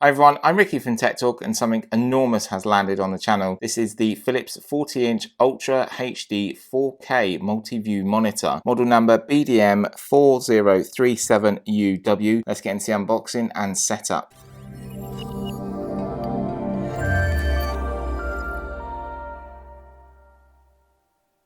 Hi everyone, I'm Ricky from TechTalk and something enormous has landed on the channel. This is the Philips 40-inch Ultra HD 4K Multiview monitor, model number BDM4037UW. Let's get into the unboxing and setup.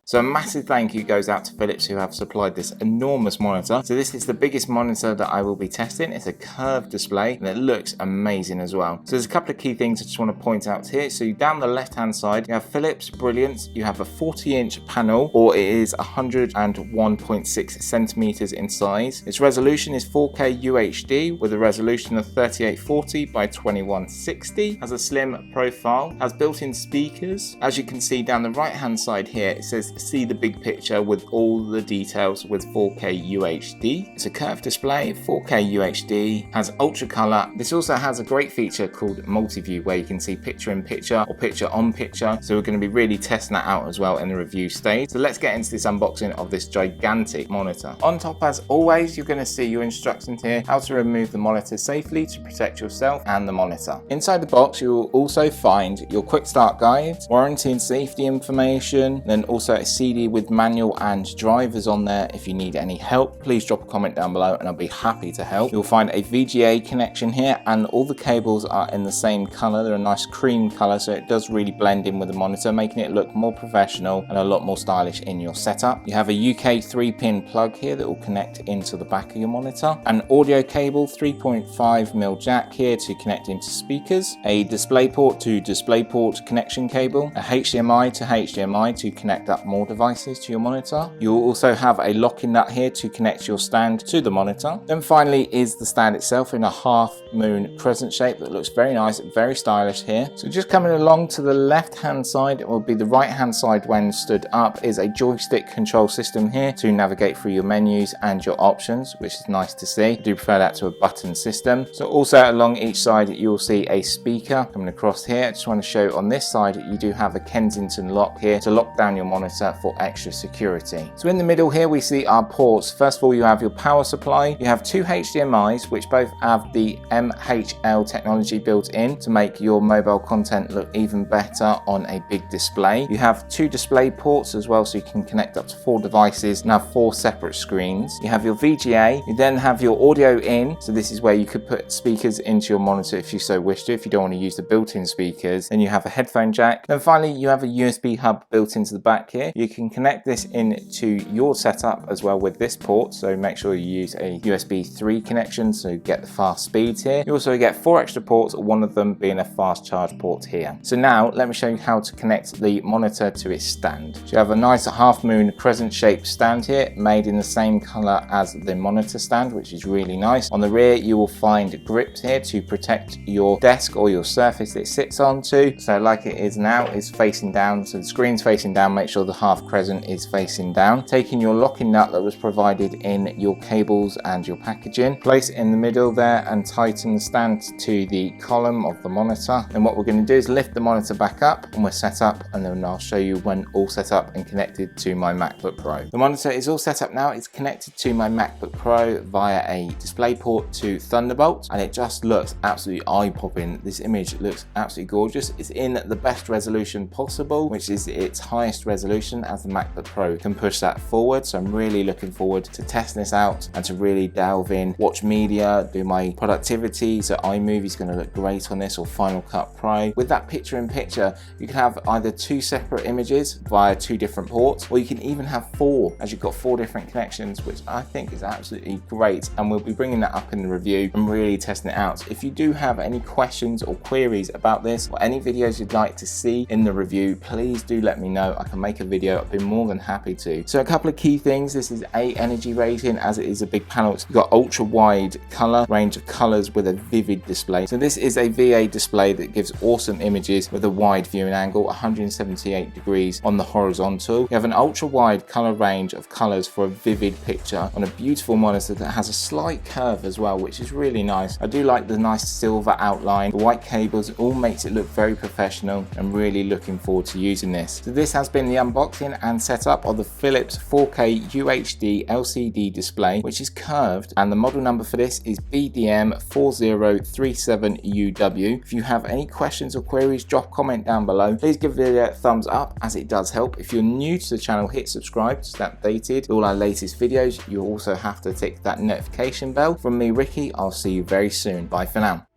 So a massive thank you goes out to Philips who have supplied this enormous monitor. So this is the biggest monitor that I will be testing. It's a curved display and it looks amazing as well. So there's a couple of key things I just want to point out here. So down the left hand side, you have Philips Brilliance. You have a 40-inch panel, or it is 101.6 centimeters in size. Its resolution is 4K UHD with a resolution of 3840 by 2160. Has a slim profile, has built-in speakers. As you can see down the right hand side here, it says see the big picture with all the details with 4K UHD. It's a curved display, 4K UHD, has ultra color. This also has a great feature called Multiview where you can see picture in picture or picture on picture. So we're going to be really testing that out as well in the review stage. So let's get into this unboxing of this gigantic monitor. On top, as always, you're going to see your instructions here, how to remove the monitor safely to protect yourself and the monitor. Inside the box, you will also find your quick start guide, warranty and safety information, then also a CD with manual and drivers on there. If you need any help, please drop a comment down below and I'll be happy to help. You'll find a VGA connection here and all the cables are in the same color. They're a nice cream color, so it does really blend in with the monitor, making it look more professional and a lot more stylish in your setup. You have a UK 3-pin plug here that will connect into the back of your monitor, an audio cable 3.5mm jack here to connect into speakers, a DisplayPort to DisplayPort connection cable, a HDMI to HDMI to connect up more devices to your monitor. You'll also have a locking nut here to connect your stand to the monitor. Then finally is the stand itself in a half moon crescent shape that looks very nice, very stylish here. So just coming along to the left hand side, it will be the right hand side when stood up, is a joystick control system here to navigate through your menus and your options, which is nice to see. I do prefer that to a button system. So also along each side you'll see a speaker coming across here. I just want to show on this side you do have a Kensington lock here to lock down your monitor for extra security. So in the middle here we see our ports. First of all, you have your power supply. You have two HDMIs which both have the MHL technology built in to make your mobile content look even better on a big display. You have two display ports as well, so you can connect up to 4 devices and have 4 separate screens. You have your VGA. You then have your audio in, so this is where you could put speakers into your monitor if you so wish to. If you don't want to use the built-in speakers, then you have a headphone jack. Then finally you have a USB hub built into the back here. You can connect this into your setup as well with this port, so make sure you use a USB 3 connection so you get the fast speeds here. You also get 4 extra ports, one of them being a fast charge port here. So now let me show you how to connect the monitor to its stand. So you have a nice half moon crescent shaped stand here, made in the same color as the monitor stand, which is really nice. On the rear you will find grips here to protect your desk or your surface it sits onto. So like it is now, it's facing down, so the screen's facing down. Make sure the half crescent is facing down. Taking your locking nut that was provided in your cables and your packaging, place it in the middle there and tighten the stand to the column of the monitor. And what we're going to do is lift the monitor back up and we're set up, and then I'll show you when all set up and connected to my MacBook Pro. The monitor is all set up now. It's connected to my MacBook Pro via a DisplayPort to Thunderbolt, and it just looks absolutely eye-popping. This image looks absolutely gorgeous. It's in the best resolution possible, which is its highest resolution, as the MacBook Pro can push that forward. So I'm really looking forward to testing this out and to really delve in, watch media, do my productivity. So iMovie is going to look great on this, or Final Cut Pro. With that picture in picture, you can have either 2 separate images via 2 different ports, or you can even have 4, as you've got 4 different connections, which I think is absolutely great. And we'll be bringing that up in the review and really testing it out. If you do have any questions or queries about this, or any videos you'd like to see in the review, please do let me know. I can make a video. I'd be more than happy to. So a couple of key things. This is A, energy rating, as it is a big panel. It's got ultra wide color range of colors with a vivid display. So this is a VA display that gives awesome images with a wide viewing angle, 178 degrees on the horizontal. You have an ultra wide color range of colors for a vivid picture on a beautiful monitor that has a slight curve as well, which is really nice. I do like the nice silver outline. The white cables, it all makes it look very professional. I'm really looking forward to using this. So this has been the unbox unboxing and setup of the Philips 4K UHD LCD display, which is curved, and the model number for this is BDM4037UW. If you have any questions or queries, drop a comment down below. Please give the video a thumbs up as it does help. If you're new to the channel, hit subscribe to stay updated with all our latest videos. You also have to tick that notification bell. From me, Ricky, I'll see you very soon. Bye for now.